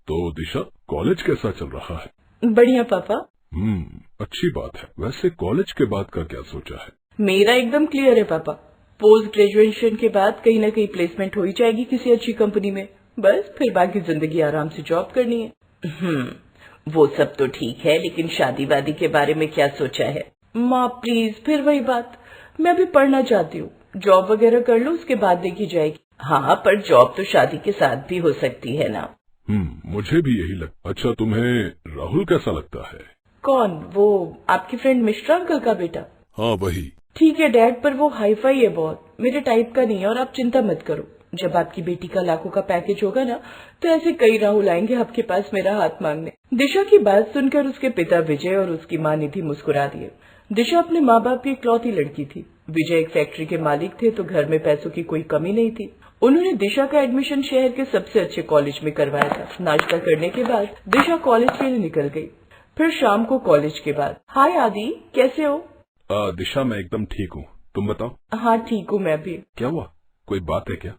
तो दिशा, कॉलेज कैसा चल रहा है? बढ़िया पापा। अच्छी बात है। वैसे कॉलेज के बाद का क्या सोचा है? मेरा एकदम क्लियर है पापा। पोस्ट ग्रेजुएशन के बाद कहीं ना कहीं प्लेसमेंट हो ही जाएगी किसी अच्छी कंपनी में। बस फिर बाकी जिंदगी आराम से जॉब करनी है। वो सब तो ठीक है, लेकिन शादी वादी के बारे में क्या सोचा है? माँ प्लीज, फिर वही बात। मैं अभी पढ़ना चाहती हूँ, जॉब वगैरह कर लो, उसके बाद देखी जाएगी। हाँ, पर जॉब तो शादी के साथ भी हो सकती है ना। मुझे भी यही लगता। अच्छा, तुम्हें राहुल कैसा लगता है? कौन? वो आपके फ्रेंड मिश्रा अंकल का बेटा? हाँ, वही। ठीक है डैड, पर वो हाई फाई है बहुत, मेरे टाइप का नहीं है। और आप चिंता मत करो, जब आपकी बेटी का लाखों का पैकेज होगा ना, तो ऐसे कई राहुल आएंगे आपके पास मेरा हाथ मांगने। दिशा की बात सुनकर उसके पिता विजय और उसकी माँ निधि मुस्कुरा दिए। दिशा अपने माँ बाप की इकलौती लड़की थी। विजय एक फैक्ट्री के मालिक थे, तो घर में पैसों की कोई कमी नहीं थी। उन्होंने दिशा का एडमिशन शहर के सबसे अच्छे कॉलेज में करवाया था। नाश्ता करने के बाद दिशा कॉलेज के लिए निकल गई। फिर शाम को कॉलेज के बाद। हाय आदि, कैसे हो? दिशा, मैं एकदम ठीक हूँ, तुम बताओ। हाँ ठीक हूँ मैं भी। क्या हुआ, कोई बात है क्या?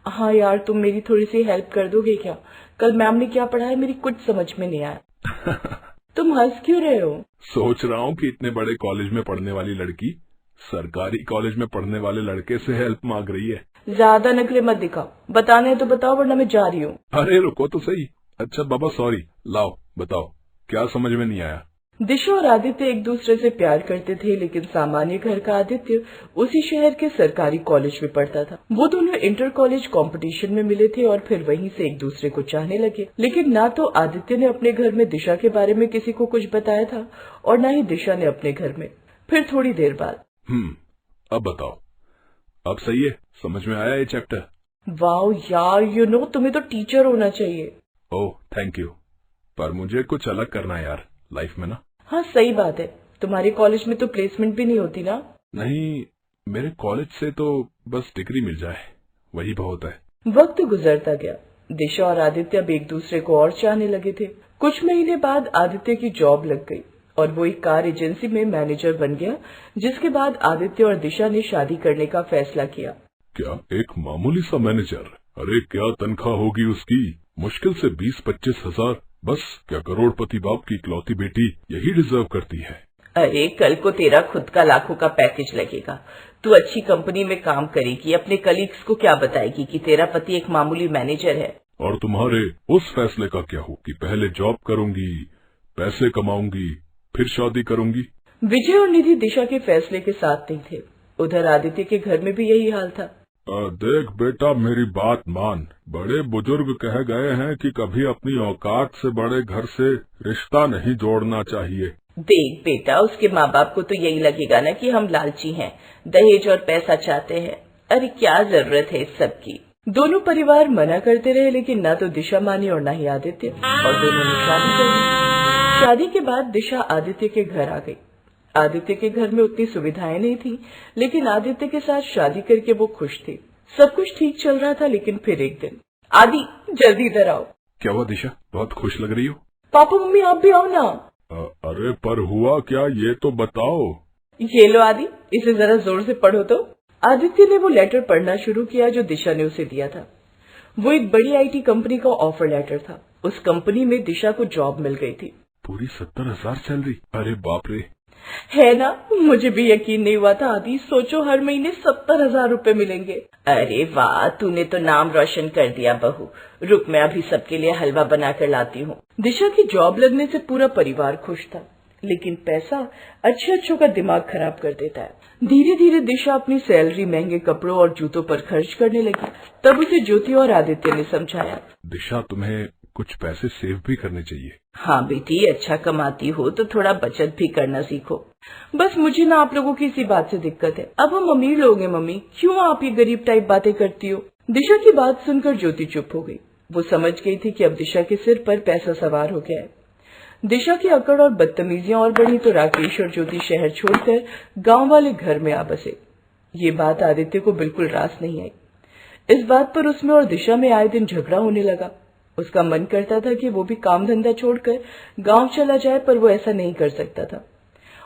हाँ यार, तुम मेरी थोड़ी सी हेल्प कर दोगे क्या? कल मैम ने क्या पढ़ाया मेरी कुछ समझ में नहीं आया। तुम हंस क्यों रहे हो? सोच रहा हूँ कि इतने बड़े कॉलेज में पढ़ने वाली लड़की सरकारी कॉलेज में पढ़ने वाले लड़के से हेल्प मांग रही है। ज्यादा नखरे मत दिखाओ, बताने है तो बताओ, वरना मैं जा रही हूँ। अरे रुको तो सही। अच्छा बाबा, सॉरी, लाओ बताओ, क्या समझ में नहीं आया? दिशा और आदित्य एक दूसरे से प्यार करते थे, लेकिन सामान्य घर का आदित्य उसी शहर के सरकारी कॉलेज में पढ़ता था। वो दोनों इंटर कॉलेज कंपटीशन में मिले थे और फिर वहीं से एक दूसरे को चाहने लगे। लेकिन ना तो आदित्य ने अपने घर में दिशा के बारे में किसी को कुछ बताया था, और न ही दिशा ने अपने घर में। फिर थोड़ी देर बाद अब बताओ, अब सही है, समझ में आया ये चैप्टर? वाओ यार, तुम्हें तो टीचर होना चाहिए। ओह थैंक यू, पर मुझे कुछ अलग करना है यार लाइफ में ना। हाँ सही बात है, तुम्हारे कॉलेज में तो प्लेसमेंट भी नहीं होती ना। नहीं, मेरे कॉलेज से तो बस डिग्री मिल जाए, वही बहुत है। वक्त गुजरता गया। दिशा और आदित्य अब एक दूसरे को और चाहने लगे थे। कुछ महीने बाद आदित्य की जॉब लग गई और वो एक कार एजेंसी में मैनेजर बन गया, जिसके बाद आदित्य और दिशा ने शादी करने का फैसला किया। क्या एक मामूली सा मैनेजर? अरे क्या तनख्वाह होगी उसकी? मुश्किल से 20-25 हजार। बस क्या करोड़पति बाप की इकलौती बेटी यही डिजर्व करती है। अरे कल को तेरा खुद का लाखों का पैकेज लगेगा, तू अच्छी कंपनी में काम करेगी, अपने कलीग्स को क्या बताएगी कि तेरा पति एक मामूली मैनेजर है। और तुम्हारे उस फैसले का क्या हो कि पहले जॉब करूंगी, पैसे कमाऊंगी, फिर शादी करूंगी? विजय और निधि दिशा के फैसले के साथ नहीं थे। उधर आदित्य के घर में भी यही हाल था। देख बेटा, मेरी बात मान। बड़े बुजुर्ग कह गए हैं कि कभी अपनी औकात से बड़े घर से रिश्ता नहीं जोड़ना चाहिए। देख बेटा, उसके माँ बाप को तो यही लगेगा ना कि हम लालची हैं, दहेज और पैसा चाहते हैं। अरे क्या जरूरत है इस सब की। दोनों परिवार मना करते रहे, लेकिन न तो दिशा मानी और न ही आदित्य, और दोनों ने शादी कर ली। शादी के बाद दिशा आदित्य के घर आ गई। आदित्य के घर में उतनी सुविधाएं नहीं थी, लेकिन आदित्य के साथ शादी करके वो खुश थी। सब कुछ ठीक चल रहा था, लेकिन फिर एक दिन। आदि, जल्दी इधर आओ। क्या हुआ दिशा, बहुत खुश लग रही हो? पापा मम्मी आप भी आओ ना। अरे पर हुआ क्या, ये तो बताओ। ये लो आदि, इसे जरा जोर से पढ़ो तो। आदित्य ने वो लेटर पढ़ना शुरू किया जो दिशा ने उसे दिया था। वो एक बड़ी IT कंपनी का ऑफर लेटर था। उस कंपनी में दिशा को जॉब मिल गई थी। पूरी 70,000 सैलरी? अरे बाप रे। है ना, मुझे भी यकीन नहीं हुआ था आदि। सोचो, हर महीने 70,000 रूपए मिलेंगे। अरे वाह, तूने तो नाम रोशन कर दिया बहू। रुक, मैं अभी सबके लिए हलवा बना कर लाती हूँ। दिशा की जॉब लगने से पूरा परिवार खुश था, लेकिन पैसा अच्छों का दिमाग खराब कर देता है। धीरे धीरे दिशा अपनी सैलरी महंगे कपड़ों और जूतों पर खर्च करने लगी। तब उसे ज्योति और आदित्य ने समझाया, दिशा तुम्हें कुछ पैसे सेव भी करने चाहिए। हाँ बेटी, अच्छा कमाती हो तो थोड़ा बचत भी करना सीखो। बस मुझे ना आप लोगों की इसी बात से दिक्कत है। अब हम अमीर लोग हैं मम्मी, क्यों आप ये गरीब टाइप बातें करती हो? दिशा की बात सुनकर ज्योति चुप हो गई। वो समझ गई थी कि अब दिशा के सिर पर पैसा सवार हो गया है। दिशा की अकड़ और बदतमीजियां और बढ़ी तो राकेश और ज्योति शहर छोड़कर गांव वाले घर में आ बसे। ये बात आदित्य को बिल्कुल रास नहीं आई। इस बात पर उसमें और दिशा में आए दिन झगड़ा होने लगा। उसका मन करता था कि वो भी काम धंधा छोड़कर गांव चला जाए, पर वो ऐसा नहीं कर सकता था।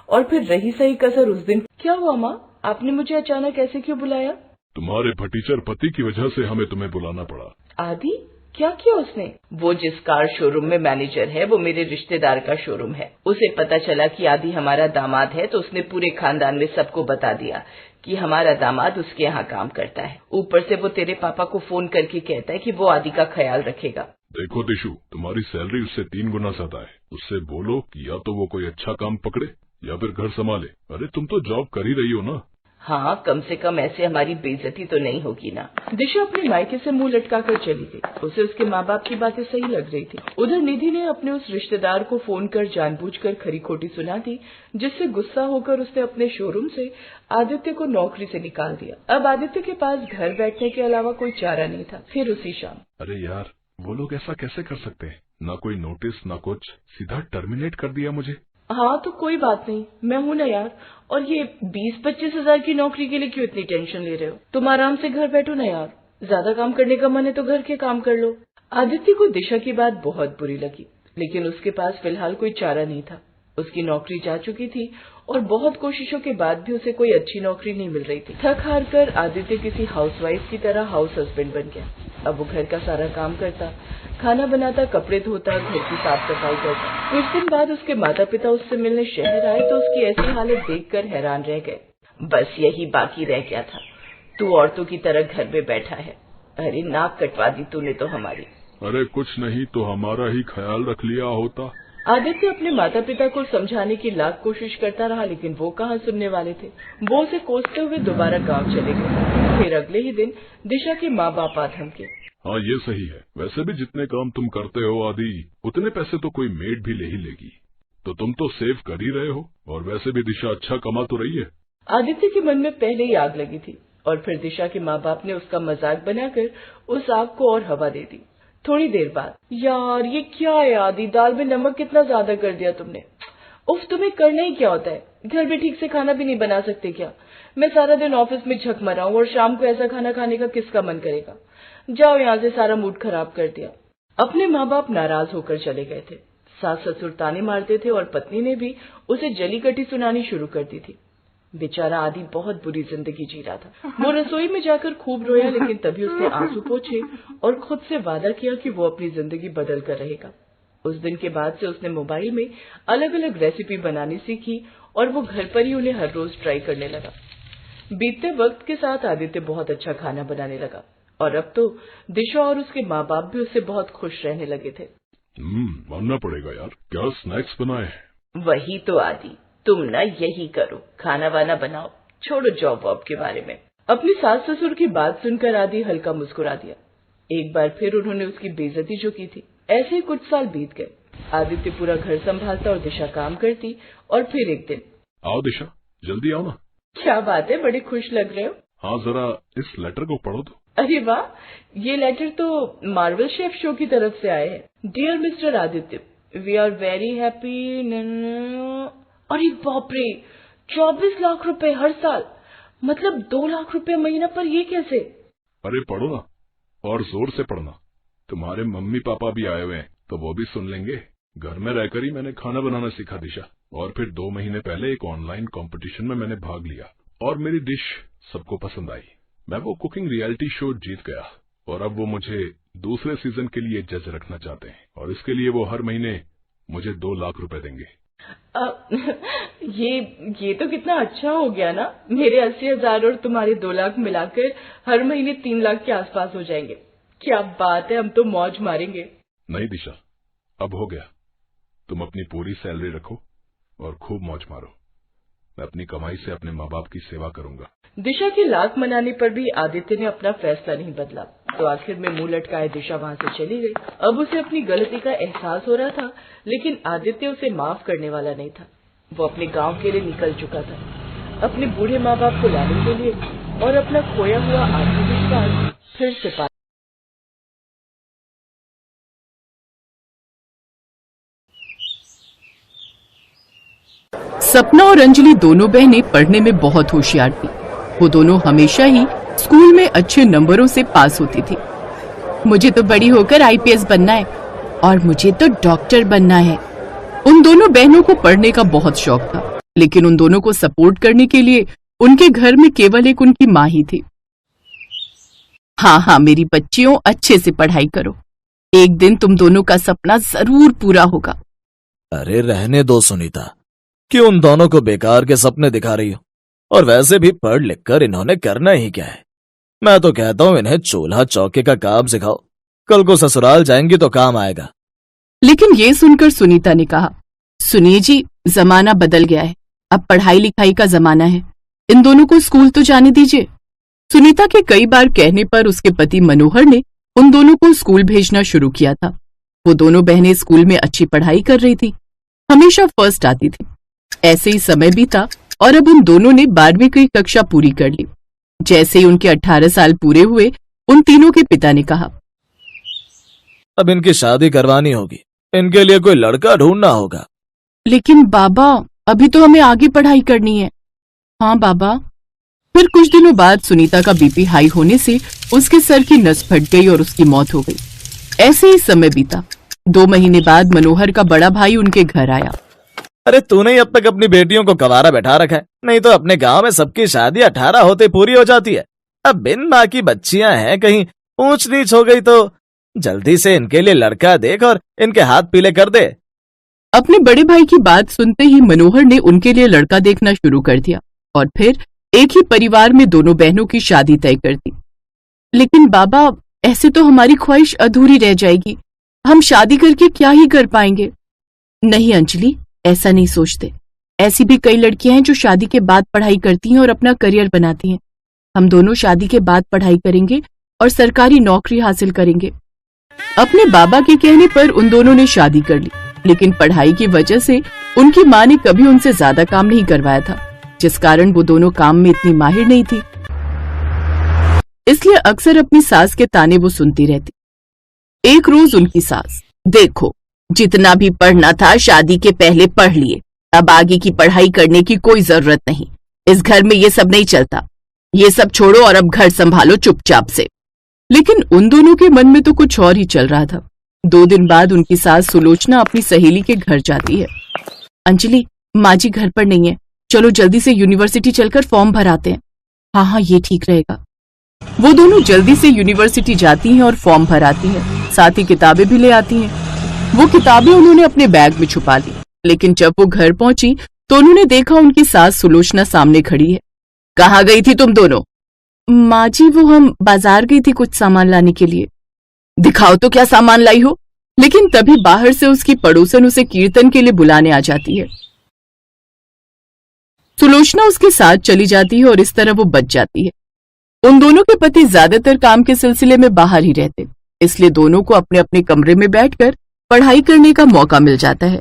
और फिर रही सही कसर उस दिन। क्या हुआ माँ, आपने मुझे अचानक ऐसे क्यों बुलाया? तुम्हारे भटीचर पति की वजह से हमें तुम्हें बुलाना पड़ा। आदि, क्या किया उसने? वो जिस कार शोरूम में मैनेजर है वो मेरे रिश्तेदार का शोरूम है। उसे पता चला कि आदि हमारा दामाद है तो उसने पूरे खानदान में सबको बता दिया कि हमारा दामाद उसके यहाँ काम करता है। ऊपर से वो तेरे पापा को फोन करके कहता है कि वो आदि का ख्याल रखेगा। देखो दिशु, तुम्हारी सैलरी उससे 3 गुना ज्यादा है। उससे बोलो कि या तो वो कोई अच्छा काम पकड़े या फिर घर संभाले। अरे तुम तो जॉब कर ही रही हो ना। हाँ, कम से कम ऐसे हमारी बेइज्जती तो नहीं होगी ना। दिशा अपने मायके से मुंह लटकाकर चली गई। उसे उसके माँ बाप की बातें सही लग रही थी। उधर निधि ने अपने उस रिश्तेदार को फोन कर जानबूझकर खरी खोटी सुना दी, जिससे गुस्सा होकर उसने अपने शोरूम से आदित्य को नौकरी से निकाल दिया। अब आदित्य के पास घर बैठने के अलावा कोई चारा नहीं था। फिर उसी शाम, अरे यार, वो लोग ऐसा कैसे कर सकते हैं? ना कोई नोटिस ना कुछ, सीधा टर्मिनेट कर दिया मुझे। हाँ तो कोई बात नहीं, मैं हूं ना यार। और ये 20-25 हजार की नौकरी के लिए क्यों इतनी टेंशन ले रहे हो? तुम आराम से घर बैठो ना यार। ज्यादा काम करने का मन है तो घर के काम कर लो। आदित्य को दिशा की बात बहुत बुरी लगी, लेकिन उसके पास फिलहाल कोई चारा नहीं था। उसकी नौकरी जा चुकी थी और बहुत कोशिशों के बाद भी उसे कोई अच्छी नौकरी नहीं मिल रही थी। थक हार कर आदित्य किसी हाउसवाइफ की तरह हाउस हस्बैंड बन गया। अब वो घर का सारा काम करता, खाना बनाता, कपड़े धोता, घर की साफ सफाई करता। कुछ दिन बाद उसके माता पिता उससे मिलने शहर आए तो उसकी ऐसी हालत देखकर हैरान रह गए। बस यही बाकी रह गया था, तू औरतों की तरह घर में बैठा है। अरे नाक कटवा दी तूने तो हमारी। अरे कुछ नहीं तो हमारा ही ख्याल रख लिया होता। आदित्य अपने माता पिता को समझाने की लाख कोशिश करता रहा, लेकिन वो कहाँ सुनने वाले थे। वो उसे कोसते हुए दोबारा गांव चले गए। फिर अगले ही दिन दिशा के माँ बाप आ धमके। हाँ ये सही है, वैसे भी जितने काम तुम करते हो आदि, उतने पैसे तो कोई मेड भी ले ही लेगी, तो तुम तो सेव कर ही रहे हो। और वैसे भी दिशा अच्छा कमा तो रही है। आदित्य के मन में पहले ही आग लगी थी और फिर दिशा के माँ बाप ने उसका मजाक बनाकर उस आग को और हवा दे दी। थोड़ी देर बाद, यार ये क्या है आदि, दाल में नमक कितना ज्यादा कर दिया तुमने। उफ, तुम्हें करना ही क्या होता है? घर में ठीक से खाना भी नहीं बना सकते क्या? मैं सारा दिन ऑफिस में झक मरा हूँ और शाम को ऐसा खाना खाने का किसका मन करेगा? जाओ यहाँ से, सारा मूड खराब कर दिया। अपने माँ बाप नाराज होकर चले गए थे। सास ससुर ताने मारते थे और पत्नी ने भी उसे जली कटी सुनानी शुरू कर दी थी। बेचारा आदि बहुत बुरी जिंदगी जी रहा था। वो रसोई में जाकर खूब रोया, लेकिन तभी उसने आंसू पोंछे और खुद से वादा किया कि वो अपनी जिंदगी बदल कर रहेगा। उस दिन के बाद से उसने मोबाइल में अलग अलग रेसिपी बनानी सीखी और वो घर पर ही उन्हें हर रोज ट्राई करने लगा। बीतते वक्त के साथ आदित्य बहुत अच्छा खाना बनाने लगा और अब तो दिशा और उसके माँ बाप भी उससे बहुत खुश रहने लगे थे। मानना पड़ेगा यार, क्या स्नैक्स बनाए हैं? वही तो आदि, तुम ना यही करो, खाना वाना बनाओ, छोड़ो जॉब वॉब के बारे में। अपनी सास ससुर की बात सुनकर आदि हल्का मुस्कुरा दिया। एक बार फिर उन्होंने उसकी बेइज्जती जो की थी। ऐसे ही कुछ साल बीत गए। आदित्य पूरा घर संभालता और दिशा काम करती। और फिर एक दिन, आओ दिशा, जल्दी आओ ना। क्या बात है, बड़े खुश लग रहे हो। हाँ जरा इस लेटर को पढ़ो तो। अरे वाह, ये लेटर तो मार्वल शेफ शो की तरफ से आए हैं। Dear mister Aditya, we are very happy. अरे बाप रे, 24 लाख रुपए हर साल, मतलब 2 लाख रुपए महीना पर, ये कैसे? अरे पढ़ो ना, और जोर से पढ़ना। तुम्हारे मम्मी पापा भी आए हुए हैं तो वो भी सुन लेंगे। घर में रहकर ही मैंने खाना बनाना सीखा दिशा, और फिर 2 महीने पहले एक ऑनलाइन कंपटीशन में मैंने भाग लिया और मेरी डिश सबको पसंद आई। मैं वो कुकिंग रियलिटी शो जीत गया और अब वो मुझे दूसरे सीजन के लिए जज रखना चाहते हैं और इसके लिए वो हर महीने मुझे 2 लाख रुपए देंगे। ये तो कितना अच्छा हो गया ना। मेरे 80,000 और तुम्हारे 2 लाख मिलाकर हर महीने 3 लाख के आसपास हो जाएंगे। क्या बात है, हम तो मौज मारेंगे। नहीं दिशा, अब हो गया। तुम अपनी पूरी सैलरी रखो और खूब मौज मारो। मैं अपनी कमाई से अपने माँ बाप की सेवा करूंगा। दिशा की लात मनाने पर भी आदित्य ने अपना फैसला नहीं बदला, तो आखिर में मुंह लटकाए दिशा वहां से चली गई। अब उसे अपनी गलती का एहसास हो रहा था, लेकिन आदित्य उसे माफ करने वाला नहीं था। वो अपने गांव के लिए निकल चुका था, अपने बूढ़े माँ बाप को लाने के लिए और अपना खोया हुआ आत्मविश्वास फिर से पा। सपना और अंजलि दोनों बहनें पढ़ने में बहुत होशियार थी। वो दोनों हमेशा ही स्कूल में अच्छे नंबरों से पास होती थी। मुझे तो बड़ी होकर आईपीएस बनना है और मुझे तो डॉक्टर बनना है। उन दोनों बहनों को पढ़ने का बहुत शौक था, लेकिन उन दोनों को सपोर्ट करने के लिए उनके घर में केवल एक उनकी माँ ही थी। हाँ हाँ मेरी बच्चियों, अच्छे से पढ़ाई करो, एक दिन तुम दोनों का सपना जरूर पूरा होगा। अरे रहने दो सुनीता, क्यों उन दोनों को बेकार के सपने दिखा रही हो? और वैसे भी पढ़ लिख कर इन्होंने करना ही क्या है? मैं तो कहता हूँ इन्हें चूल्हा चौके का काम सिखाओ, कल को ससुराल जाएंगी तो काम आएगा। लेकिन ये सुनकर सुनीता ने कहा, सुनिए जी, जमाना बदल गया है, अब पढ़ाई लिखाई का जमाना है, इन दोनों को स्कूल तो जाने दीजिए। सुनीता के कई बार कहने पर उसके पति मनोहर ने उन दोनों को स्कूल भेजना शुरू किया था। वो दोनों बहनें स्कूल में अच्छी पढ़ाई कर रही थी, हमेशा फर्स्ट आती थी। ऐसे ही समय बीता और अब उन दोनों ने 12वीं की कक्षा पूरी कर ली। जैसे ही उनके 18 साल पूरे हुए, उन तीनों के पिता ने कहा, अब इनकी शादी करवानी होगी, इनके लिए कोई लड़का ढूंढना होगा। लेकिन बाबा, अभी तो हमें आगे पढ़ाई करनी है। हाँ बाबा। फिर कुछ दिनों बाद सुनीता का बीपी हाई होने से उसके सर की नस फट गई और उसकी मौत हो गई। ऐसे ही समय बीता। 2 महीने बाद मनोहर का बड़ा भाई उनके घर आया। अरे तूने ही अब तक अपनी बेटियों को कवारा बैठा रखा है, नहीं तो अपने गांव में सबकी शादी 18 होते पूरी हो जाती है। अब बिन माँ की बच्चियां हैं, कहीं ऊंच नीच हो गई तो जल्दी से इनके लिए लड़का देख और इनके हाथ पीले कर दे। अपने बड़े भाई की बात सुनते ही मनोहर ने उनके लिए लड़का देखना शुरू कर दिया और फिर एक ही परिवार में दोनों बहनों की शादी तय कर दी। लेकिन बाबा, ऐसे तो हमारी ख्वाहिश अधूरी रह जाएगी, हम शादी करके क्या ही कर पाएंगे। नहीं अंजलि, ऐसा नहीं सोचते। ऐसी भी कई लड़कियां हैं जो शादी के बाद पढ़ाई करती हैं और अपना करियर बनाती हैं। हम दोनों शादी के बाद पढ़ाई करेंगे और सरकारी नौकरी हासिल करेंगे। अपने बाबा के कहने पर उन दोनों ने शादी कर ली, लेकिन पढ़ाई की वजह से उनकी माँ ने कभी उनसे ज्यादा काम नहीं करवाया था, जिस कारण वो दोनों काम में इतनी माहिर नहीं थी। इसलिए अक्सर अपनी सास के ताने वो सुनती रहती। एक रोज उनकी सास, देखो, जितना भी पढ़ना था शादी के पहले पढ़ लिए, अब आगे की पढ़ाई करने की कोई जरूरत नहीं। इस घर में ये सब नहीं चलता, ये सब छोड़ो और अब घर संभालो चुपचाप से। लेकिन उन दोनों के मन में तो कुछ और ही चल रहा था। 2 दिन बाद उनकी सास सुलोचना अपनी सहेली के घर जाती है। अंजलि, माँ जी घर पर नहीं है, चलो जल्दी से यूनिवर्सिटी चलकर फॉर्म भराते हैं। हाँ हाँ, ये ठीक रहेगा। वो दोनों जल्दी से यूनिवर्सिटी जाती हैं और फॉर्म भराती हैं, साथ ही किताबें भी ले आती हैं। वो किताबें उन्होंने अपने बैग में छुपा ली, लेकिन जब वो घर पहुंची तो उन्होंने देखा उनकी सास सुलोचना सामने खड़ी है। कहाँ गई थी तुम दोनों? माँ जी, वो हम बाजार गई थी कुछ सामान लाने के लिए। दिखाओ तो क्या सामान लाई हो। लेकिन तभी बाहर से उसकी पड़ोसन उसे कीर्तन के लिए बुलाने आ जाती है। सुलोचना उसके साथ चली जाती है और इस तरह वो बच जाती है। उन दोनों के पति ज्यादातर काम के सिलसिले में बाहर ही रहते, इसलिए दोनों को अपने अपने कमरे में बैठकर पढ़ाई करने का मौका मिल जाता है।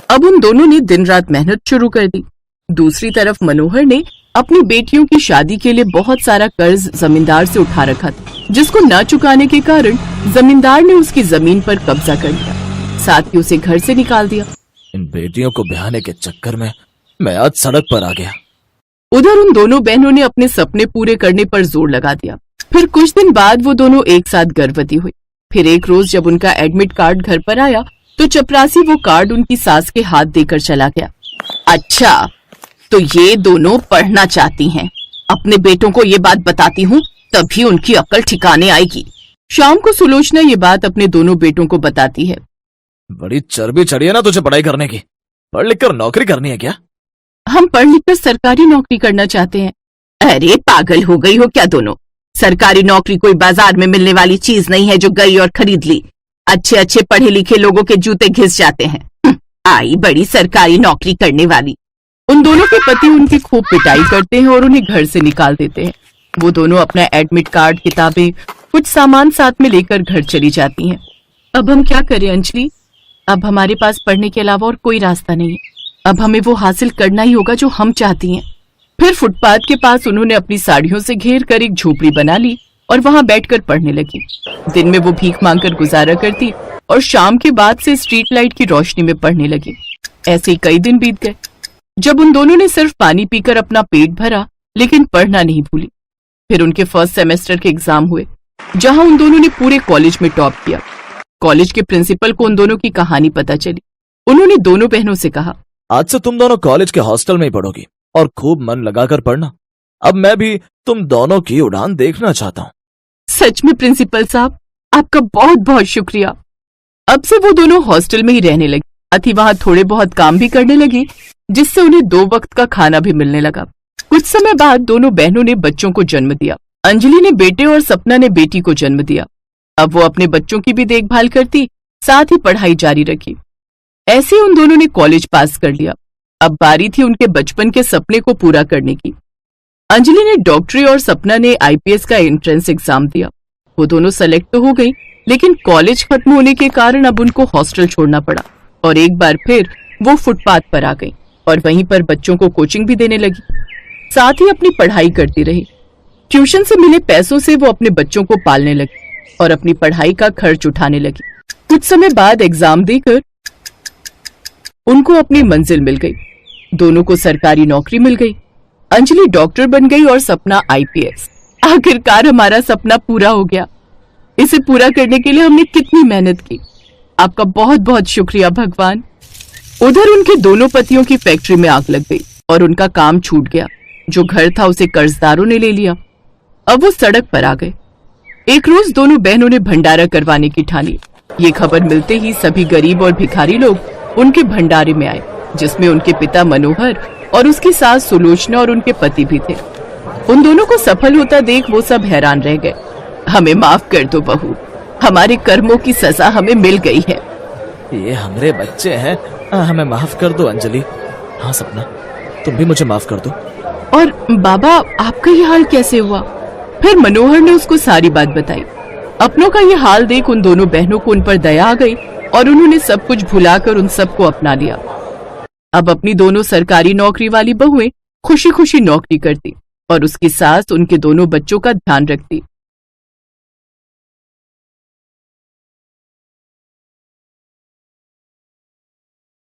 अब उन दोनों ने दिन रात मेहनत शुरू कर दी। दूसरी तरफ मनोहर ने अपनी बेटियों की शादी के लिए बहुत सारा कर्ज जमींदार से उठा रखा था, जिसको न चुकाने के कारण जमींदार ने उसकी जमीन पर कब्जा कर लिया, साथ ही उसे घर से निकाल दिया। इन बेटियों को ब्याहने के चक्कर में मैं आज सड़क पर आ गया। उधर उन दोनों बहनों ने अपने सपने पूरे करने पर जोर लगा दिया। फिर कुछ दिन बाद वो दोनों एक साथ गर्भवती हुई। फिर एक रोज जब उनका एडमिट कार्ड घर पर आया तो चपरासी वो कार्ड उनकी सास के हाथ देकर चला गया। अच्छा, तो ये दोनों पढ़ना चाहती हैं। अपने बेटों को ये बात बताती हूँ, तभी उनकी अक्ल ठिकाने आएगी। शाम को सुलोचना ये बात अपने दोनों बेटों को बताती है। बड़ी चर्बी चढ़ी है ना तुझे पढ़ाई करने की? पढ़ लिख कर नौकरी करनी है क्या? हम पढ़ लिख कर सरकारी नौकरी करना चाहते हैं। अरे पागल हो गई हो क्या दोनों? सरकारी नौकरी कोई बाजार में मिलने वाली चीज नहीं है जो गई और खरीद ली। अच्छे अच्छे पढ़े लिखे लोगों के जूते घिस जाते हैं। आई बड़ी सरकारी नौकरी करने वाली। उन दोनों के पति उनकी खूब पिटाई करते हैं और उन्हें घर से निकाल देते हैं। वो दोनों अपना एडमिट कार्ड, किताबें, कुछ सामान साथ में लेकर घर चली जाती हैं। अब हम क्या करें अंजलि? अब हमारे पास पढ़ने के अलावा और कोई रास्ता नहीं है। अब हमें वो हासिल करना ही होगा जो हम चाहती हैं। फिर फुटपाथ के पास उन्होंने अपनी साड़ियों से घेर कर एक झोपड़ी बना ली और वहां बैठकर पढ़ने लगी। दिन में वो भीख मांगकर गुजारा करती और शाम के बाद से स्ट्रीट लाइट की रोशनी में पढ़ने लगी। ऐसे ही कई दिन बीत गए। जब उन दोनों ने सिर्फ पानी पीकर अपना पेट भरा, लेकिन पढ़ना नहीं भूली। फिर उनके फर्स्ट सेमेस्टर के एग्जाम हुए, जहां उन दोनों ने पूरे कॉलेज में टॉप किया। कॉलेज के प्रिंसिपल को उन दोनों की कहानी पता चली। उन्होंने दोनों बहनों से कहा, आज से तुम दोनों कॉलेज के हॉस्टल में ही पढ़ोगी और खूब मन लगाकर पढ़ना। अब मैं भी तुम दोनों की उड़ान देखना चाहता हूँ। सच में प्रिंसिपल साहब, आपका बहुत बहुत शुक्रिया। अब से वो दोनों हॉस्टल में ही रहने लगी, साथ ही वहां थोड़े बहुत काम भी करने लगी, जिससे उन्हें 2 वक्त का खाना भी मिलने लगा। कुछ समय बाद दोनों बहनों ने बच्चों को जन्म दिया। अंजलि ने बेटे और सपना ने बेटी को जन्म दिया। अब वो अपने बच्चों की भी देखभाल करती, साथ ही पढ़ाई जारी रखी। ऐसे उन दोनों ने कॉलेज पास कर लिया। अब बारी थी उनके बचपन के सपने को पूरा करने की। अंजलि ने डॉक्टरी और सपना ने आईपीएस का एंट्रेंस एग्जाम दिया। वो दोनों सेलेक्ट तो हो गई, लेकिन कॉलेज खत्म होने के कारण अब उनको हॉस्टल छोड़ना पड़ा और एक बार फिर वो फुटपाथ पर आ गई और वहीं पर बच्चों को कोचिंग भी देने लगी, साथ ही अपनी पढ़ाई करती रही। ट्यूशन से मिले पैसों से वो अपने बच्चों को पालने लगी और अपनी पढ़ाई का खर्च उठाने लगी। कुछ समय बाद एग्जाम देकर उनको अपनी मंजिल मिल गई। दोनों को सरकारी नौकरी मिल गई। अंजलि डॉक्टर बन गई और सपना आईपीएस। आखिरकार हमारा सपना पूरा हो गया। इसे पूरा करने के लिए हमने कितनी मेहनत की। आपका बहुत बहुत शुक्रिया भगवान। उधर उनके दोनों पतियों की फैक्ट्री में आग लग गई और उनका काम छूट गया। जो घर था उसे कर्जदारों ने ले लिया। अब वो सड़क पर आ गए। एक रोज दोनों बहनों ने भंडारा करवाने की ठानी। ये खबर मिलते ही सभी गरीब और भिखारी लोग उनके भंडारे में आए, जिसमें उनके पिता मनोहर और उसकी सास सुलोचना और उनके पति भी थे। उन दोनों को सफल होता देख वो सब हैरान रह गए। हमें माफ कर दो बहू, हमारे कर्मों की सजा हमें मिल गई है। ये हमारे बच्चे हैं, हमें माफ कर दो अंजलि। हाँ सपना, तुम भी मुझे माफ कर दो। और बाबा, आपका ये हाल कैसे हुआ? फिर मनोहर ने उसको सारी बात बताई। अपनों का ये हाल देख उन दोनों बहनों को उन पर दया आ गई और उन्होंने सब कुछ भुलाकर उन सबको अपना लिया। अब अपनी दोनों सरकारी नौकरी वाली बहुएं खुशी खुशी नौकरी करती और उसकी सास उनके दोनों बच्चों का ध्यान रखती।